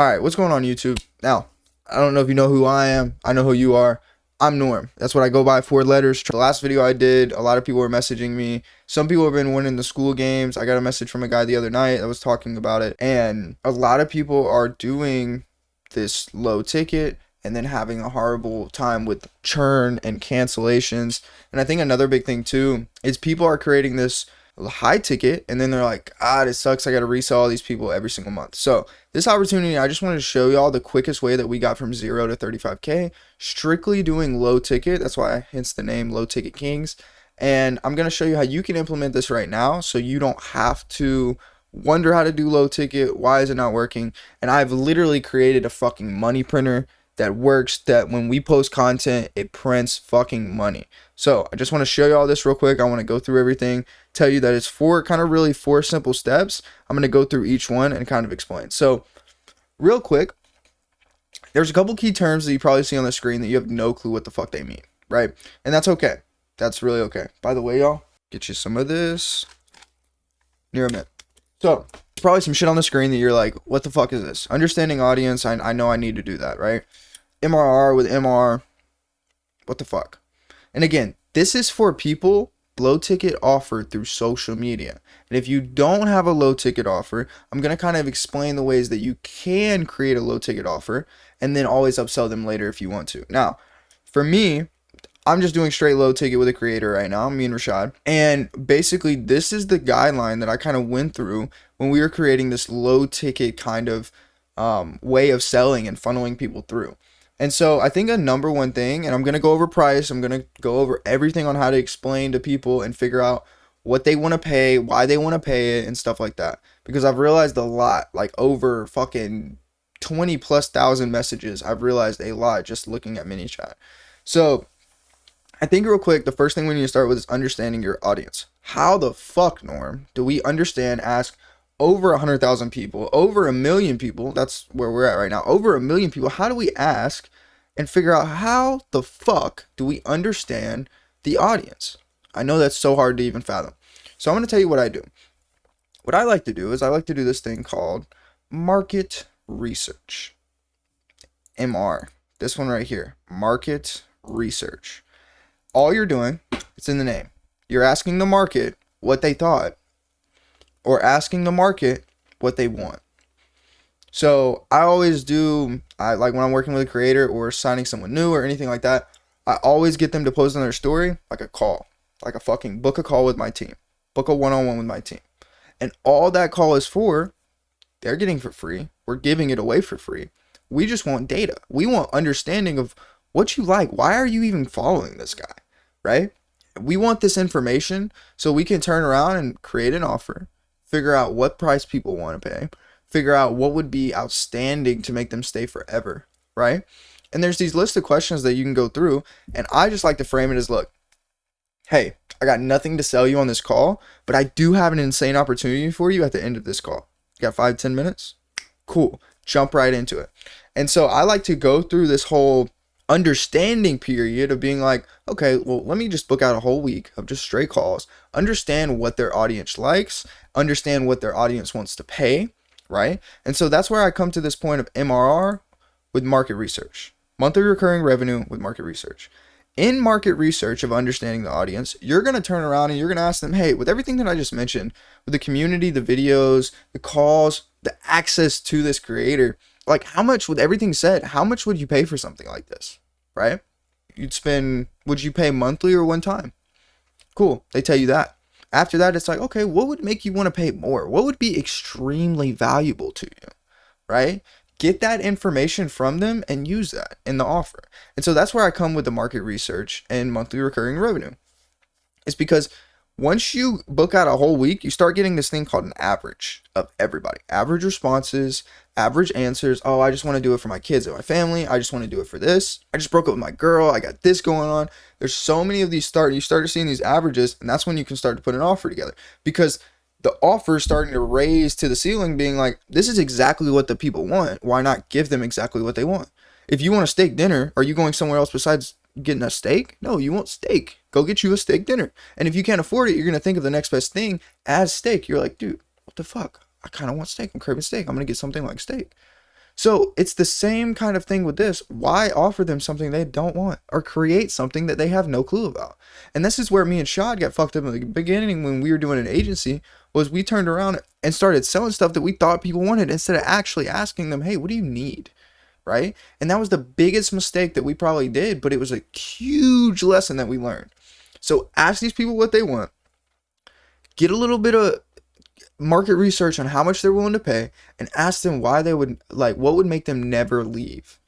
Alright, what's going on YouTube? Now, I don't know if you know who I am. I know who you are. I'm Norm. That's what I go by, 4 letters. The last video I did, a lot of people were messaging me. Some people have been winning the school games. I got a message from a guy the other night that was talking about it. And a lot of people are doing this low ticket and then having a horrible time with churn and cancellations. And I think another big thing too is people are creating this high ticket and then they're like, this sucks, I gotta resell all these people every single month. So this opportunity, I just wanted to show y'all the quickest way that we got from 0 to 35k, strictly doing low ticket. That's why hence the name Low Ticket Kings. And I'm gonna show you how you can implement this right now so you don't have to wonder how to do low ticket, why is it not working. And I've literally created a fucking money printer that works, that when we post content, it prints fucking money. So I just want to show you all this real quick. I want to go through everything, tell you that it's four simple steps. I'm going to go through each one and kind of explain. So real quick, there's a couple key terms that you probably see on the screen that you have no clue what the fuck they mean, right? And that's okay. That's really okay. By the way, y'all, get you some of this near a minute. So probably some shit on the screen that you're like, what the fuck is this? Understanding audience. I know I need to do that, right? MRR with MR. What the fuck? And again, this is for people low ticket offer through social media. And if you don't have a low ticket offer, I'm going to kind of explain the ways that you can create a low ticket offer and then always upsell them later if you want to. Now, for me, I'm just doing straight low ticket with a creator right now, me and Rashad. And basically this is the guideline that I kind of went through when we were creating this low ticket kind of way of selling and funneling people through. And so I think a number one thing, and I'm going to go over price, I'm going to go over everything on how to explain to people and figure out what they want to pay, why they want to pay it, and stuff like that. Because I've realized a lot, like over fucking 20,000+ messages, I've realized a lot just looking at ManyChat. So I think real quick, the first thing we need to start with is understanding your audience. How the fuck, Norm, do we ask over 100,000 people, over 1 million people, that's where we're at right now, over 1 million people, how do we ask and figure out how the fuck do we understand the audience? I know that's so hard to even fathom. So I'm going to tell you what I do. What I like to do is I like to do this thing called market research. MR. This one right here. Market research. All you're doing, it's in the name. You're asking the market what they thought, or asking the market what they want. So I always do, like when I'm working with a creator or signing someone new or anything like that, I always get them to post on their story like a call, like a fucking book a call with my team, book a one-on-one with my team. And all that call is for, they're getting for free. We're giving it away for free. We just want data. We want understanding of what you like. Why are you even following this guy, right? We want this information so we can turn around and create an offer, figure out what price people want to pay, figure out what would be outstanding to make them stay forever, right? And there's these list of questions that you can go through, and I just like to frame it as, look, hey, I got nothing to sell you on this call, but I do have an insane opportunity for you at the end of this call. You got 5-10 minutes? Cool. Jump right into it. And so I like to go through this whole understanding period of being like, okay, well, let me just book out a whole week of just straight calls, understand what their audience likes, understand what their audience wants to pay, right? And so that's where I come to this point of MRR with market research, monthly recurring revenue with market research. In market research of understanding the audience, you're going to turn around and you're going to ask them, hey, with everything that I just mentioned, with the community, the videos, the calls, the access to this creator, like how much, with everything said, how much would you pay for something like this, right? Would you pay monthly or one time? Cool. They tell you that. After that, it's like, okay, what would make you want to pay more? What would be extremely valuable to you, right? Get that information from them and use that in the offer. And so that's where I come with the market research and monthly recurring revenue. It's because once you book out a whole week, you start getting this thing called an average of everybody. Average responses, average answers. Oh, I just want to do it for my kids and my family. I just want to do it for this. I just broke up with my girl. I got this going on. There's so many of these you start seeing these averages, and that's when you can start to put an offer together, because the offer is starting to raise to the ceiling, being like, this is exactly what the people want. Why not give them exactly what they want? If you want a steak dinner, are you going somewhere else besides getting a steak? No, you want steak. Go get you a steak dinner. And if you can't afford it, you're going to think of the next best thing as steak. You're like, dude, what the fuck? I kind of want steak. I'm craving steak. I'm going to get something like steak. So it's the same kind of thing with this. Why offer them something they don't want or create something that they have no clue about? And this is where me and Shad got fucked up in the beginning when we were doing an agency, was we turned around and started selling stuff that we thought people wanted instead of actually asking them, hey, what do you need? Right? And that was the biggest mistake that we probably did, but it was a huge lesson that we learned. So ask these people what they want. Get a little bit of market research on how much they're willing to pay and ask them why they would, like, what would make them never leave.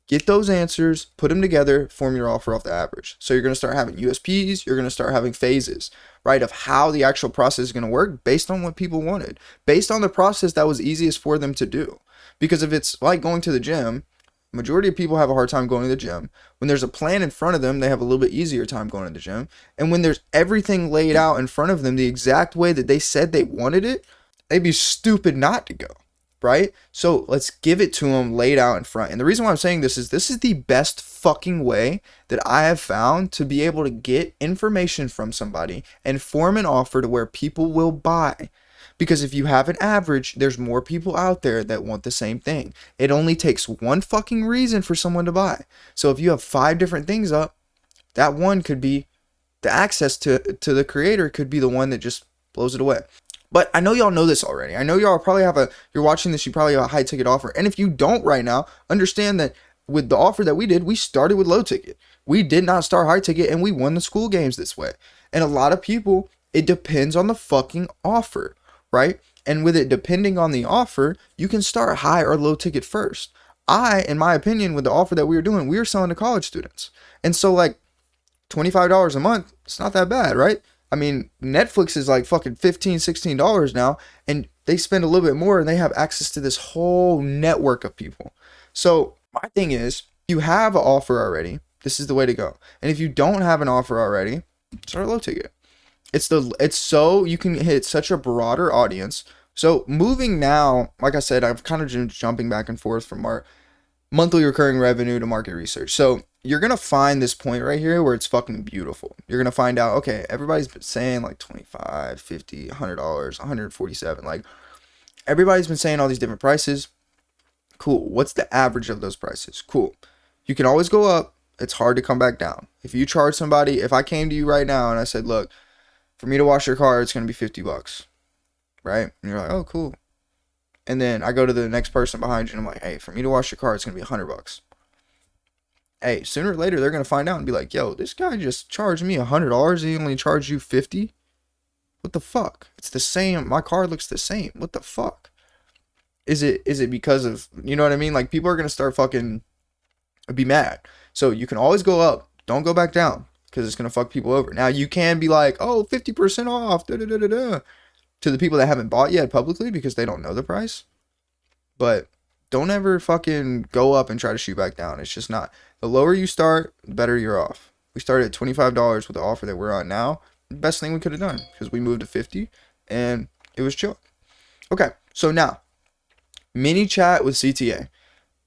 Get those answers, put them together, form your offer off the average. So you're going to start having USPs, you're going to start having phases, right, of how the actual process is going to work based on what people wanted, based on the process that was easiest for them to do. Because if it's like going to the gym, majority of people have a hard time going to the gym. When there's a plan in front of them, they have a little bit easier time going to the gym. And when there's everything laid out in front of them the exact way that they said they wanted it, they'd be stupid not to go, right? So let's give it to them laid out in front. And the reason why I'm saying this is the best fucking way that I have found to be able to get information from somebody and form an offer to where people will buy. Because if you have an average, there's more people out there that want the same thing. It only takes one fucking reason for someone to buy. So if you have 5 different things up, that one could be the access to the creator could be the one that just blows it away. But I know y'all know this already. I know y'all probably you're watching this, you probably have a high ticket offer. And if you don't right now, understand that with the offer that we did, we started with low ticket. We did not start high ticket, and we won the school games this way. And a lot of people, it depends on the fucking offer. Right? And with it depending on the offer, you can start high or low ticket first. In my opinion, with the offer that we were doing, we were selling to college students. And so like $25 a month, it's not that bad, right? I mean, Netflix is like fucking $15, $16 now, and they spend a little bit more and they have access to this whole network of people. So my thing is, you have an offer already, this is the way to go. And if you don't have an offer already, start low ticket. It's so you can hit such a broader audience. So moving now, like I said, I've kind of been jumping back and forth from our monthly recurring revenue to market research. So you're going to find this point right here where it's fucking beautiful. You're going to find out, okay, everybody's been saying like $25, $50, $100, $147. Like everybody's been saying all these different prices. Cool. What's the average of those prices? Cool. You can always go up. It's hard to come back down. If you charge somebody, if I came to you right now and I said, look, for me to wash your car, it's going to be $50, right? And you're like, oh, cool. And then I go to the next person behind you and I'm like, hey, for me to wash your car, it's going to be $100. Hey, sooner or later, they're going to find out and be like, yo, this guy just charged me $100. He only charged you $50. What the fuck? It's the same. My car looks the same. What the fuck? Is it because of, you know what I mean? Like people are going to start fucking be mad. So you can always go up. Don't go back down. Because it's going to fuck people over. Now, you can be like, oh, 50% off, to the people that haven't bought yet publicly because they don't know the price. But don't ever fucking go up and try to shoot back down. It's just not. The lower you start, the better you're off. We started at $25 with the offer that we're on now. The best thing we could have done because we moved to 50 and it was chill. Okay, so now, mini chat with CTA.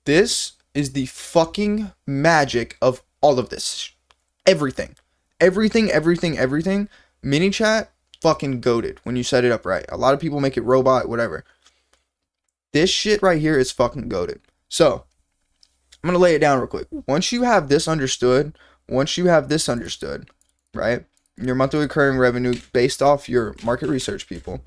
This is the fucking magic of all of this. Everything. Mini chat, fucking goated when you set it up right. A lot of people make it robot, whatever. This shit right here is fucking goated. So, I'm going to lay it down real quick. Once you have this understood, right? Your monthly recurring revenue based off your market research people.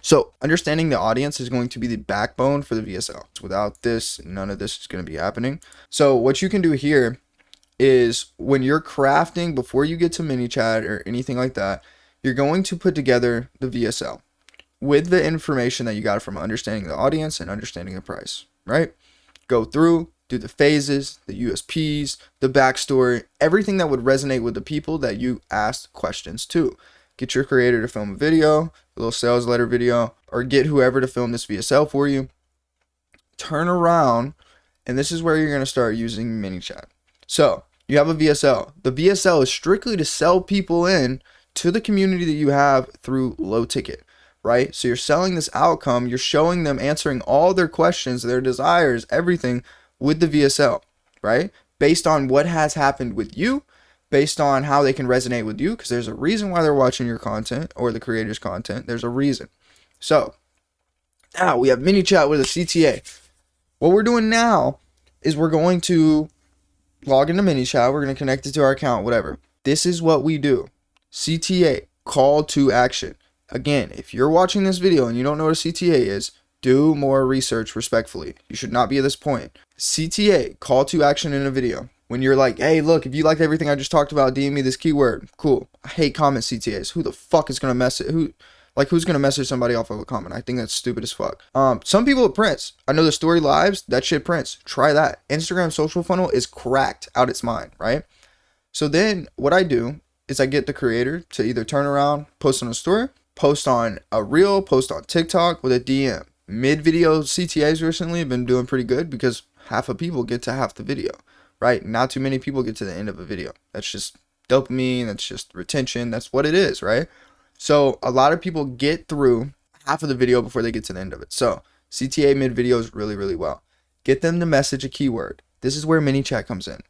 So understanding the audience is going to be the backbone for the VSL. Without this, none of this is going to be happening. So what you can do here is when you're crafting before you get to mini chat or anything like that, you're going to put together the VSL with the information that you got from understanding the audience and understanding the price, right? Go through, do the phases, the USPs, the backstory, everything that would resonate with the people that you asked questions to. Get your creator to film a video, a little sales letter video, or get whoever to film this VSL for you. Turn around, and this is where you're going to start using mini chat. So you have a VSL. The VSL is strictly to sell people in to the community that you have through low ticket, right? So you're selling this outcome. You're showing them answering all their questions, their desires, everything with the VSL, right? Based on what has happened with you, based on how they can resonate with you, because there's a reason why they're watching your content or the creator's content. There's a reason. So now we have mini chat with a CTA. What we're doing now is we're going to log into ManyChat. We're going to connect it to our account, whatever. This is what we do. CTA, call to action. Again, if you're watching this video and you don't know what a CTA is, do more research respectfully. You should not be at this point. CTA, call to action in a video. When you're like, hey, look, if you liked everything I just talked about, DM me this keyword. Cool. I hate comment CTAs. Who the fuck is going to message? Who's going to message somebody off of a comment? I think that's stupid as fuck. Some people, it prints. I know the story lives, that shit prints. Try that. Instagram social funnel is cracked out its mind, right? So then what I do is I get the creator to either turn around, post on a story, post on a reel, post on TikTok with a DM. Mid-video CTAs recently have been doing pretty good because half of people get to half the video, right? Not too many people get to the end of a video. That's just dopamine. That's just retention. That's what it is, right? So a lot of people get through half of the video before they get to the end of it. So CTA mid-video is really, really well. Get them to message a keyword. This is where ManyChat comes in.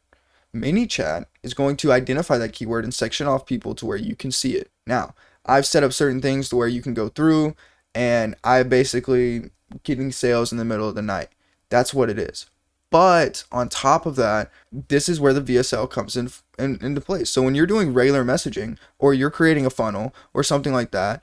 ManyChat is going to identify that keyword and section off people to where you can see it. Now, I've set up certain things to where you can go through, and I basically getting sales in the middle of the night. That's what it is. But on top of that, this is where the VSL comes into place. So when you're doing regular messaging or you're creating a funnel or something like that,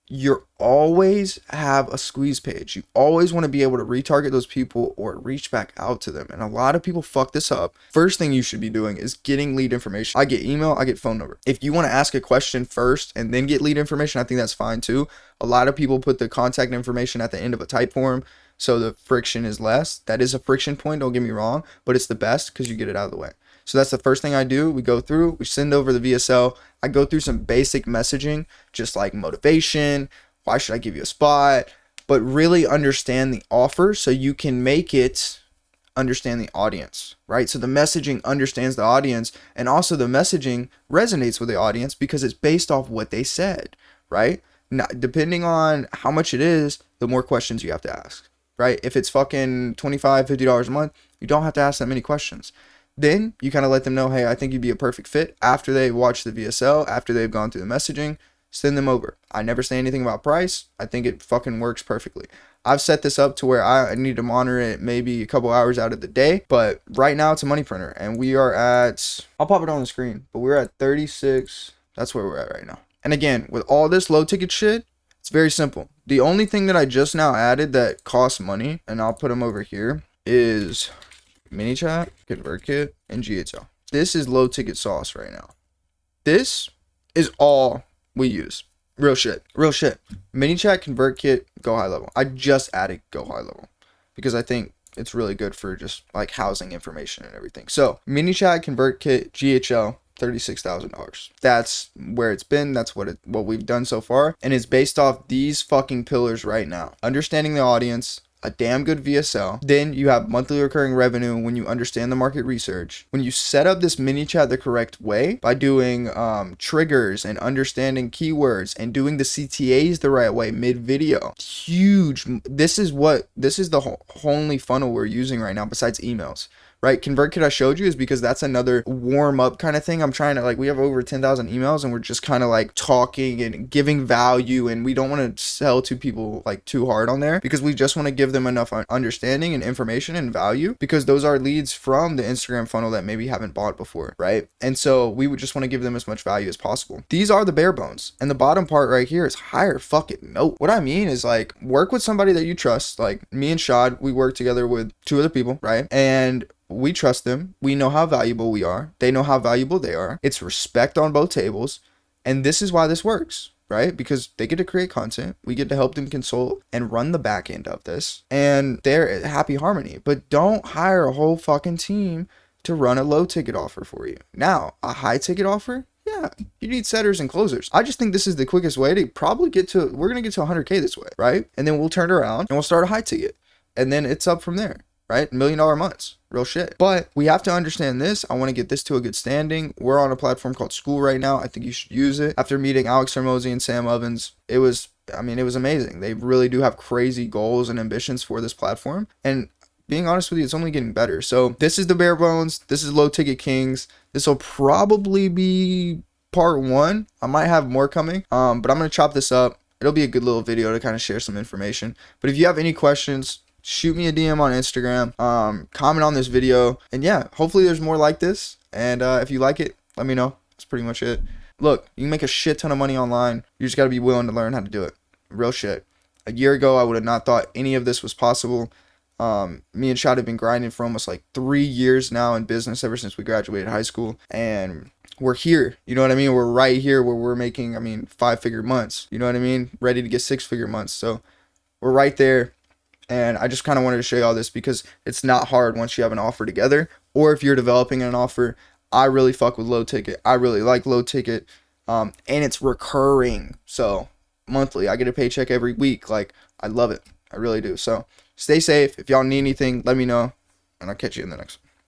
you always have a squeeze page. You always want to be able to retarget those people or reach back out to them. And a lot of people fuck this up. First thing you should be doing is getting lead information. I get email, I get phone number. If you want to ask a question first and then get lead information, I think that's fine too. A lot of people put the contact information at the end of a type form, so the friction is less. That is a friction point, don't get me wrong, but it's the best because you get it out of the way. So that's the first thing I do. We go through, we send over the VSL. I go through some basic messaging, just like motivation, why should I give you a spot, but really understand the offer so you can make it understand the audience, right? So the messaging understands the audience, and also the messaging resonates with the audience because it's based off what they said, right? Now, depending on how much it is, the more questions you have to ask, right? If it's fucking $25, $50 a month, you don't have to ask that many questions. Then you kind of let them know, hey, I think you'd be a perfect fit. After they watch the VSL, after they've gone through the messaging, send them over. I never say anything about price. I think it fucking works perfectly. I've set this up to where I need to monitor it maybe a couple hours out of the day, but right now it's a money printer, and we are at, I'll pop it on the screen, but we're at 36. That's where we're at right now. And again, with all this low ticket shit, it's very simple. The only thing that I just now added that costs money, and I'll put them over here, is ManyChat, ConvertKit, and GHL. This is low ticket sauce right now. This is all we use. Real shit. ManyChat, ConvertKit, Go High Level. I just added Go High Level because I think it's really good for just like housing information and everything. So ManyChat, ConvertKit, GHL, $36,000. That's where it's been. That's what we've done so far. And it's based off these fucking pillars right now. Understanding the audience, a damn good VSL. Then you have monthly recurring revenue when you understand the market research. When you set up this ManyChat the correct way by doing triggers and understanding keywords and doing the CTAs the right way mid-video. Huge. This is the only funnel we're using right now besides emails. Right, ConvertKit I showed you is because that's another warm up kind of thing. I'm trying to like, we have over 10,000 emails and we're just kind of like talking and giving value, and we don't want to sell to people like too hard on there because we just want to give them enough understanding and information and value, because those are leads from the Instagram funnel that maybe haven't bought before, right? And so we would just want to give them as much value as possible. These are the bare bones, and the bottom part right here is hire fucking note. What I mean is like, work with somebody that you trust. Like me and Shad, we work together with 2 other people, right? And we trust them. We know how valuable we are. They know how valuable they are. It's respect on both tables. And this is why this works, right? Because they get to create content. We get to help them consult and run the back end of this. And they're at happy harmony. But don't hire a whole fucking team to run a low ticket offer for you. Now, a high ticket offer, yeah, you need setters and closers. I just think this is the quickest way to probably we're going to get to 100K this way, right? And then we'll turn it around and we'll start a high ticket. And then it's up from there, right? $1 million months. Real shit. But we have to understand this. I want to get this to a good standing. We're on a platform called School right now. I think you should use it. After meeting Alex Hormozy and Sam Ovens, it was amazing. They really do have crazy goals and ambitions for this platform. And being honest with you, it's only getting better. So this is the bare bones. This is Low Ticket Kings. This will probably be part 1. I might have more coming, but I'm going to chop this up. It'll be a good little video to kind of share some information. But if you have any questions, shoot me a DM on Instagram, comment on this video, and yeah, hopefully there's more like this. And if you like it, let me know. That's pretty much it. Look, you can make a shit ton of money online. You just got to be willing to learn how to do it. Real shit. A year ago, I would have not thought any of this was possible. Me and Shad have been grinding for almost like 3 years now in business ever since we graduated high school. And we're here. You know what I mean? We're right here where we're making, 5-figure months. You know what I mean? Ready to get 6-figure months. So we're right there. And I just kind of wanted to show you all this because it's not hard once you have an offer together. Or if you're developing an offer, I really fuck with low ticket. I really like low ticket. And it's recurring. So monthly, I get a paycheck every week. Like, I love it. I really do. So stay safe. If y'all need anything, let me know. And I'll catch you in the next one.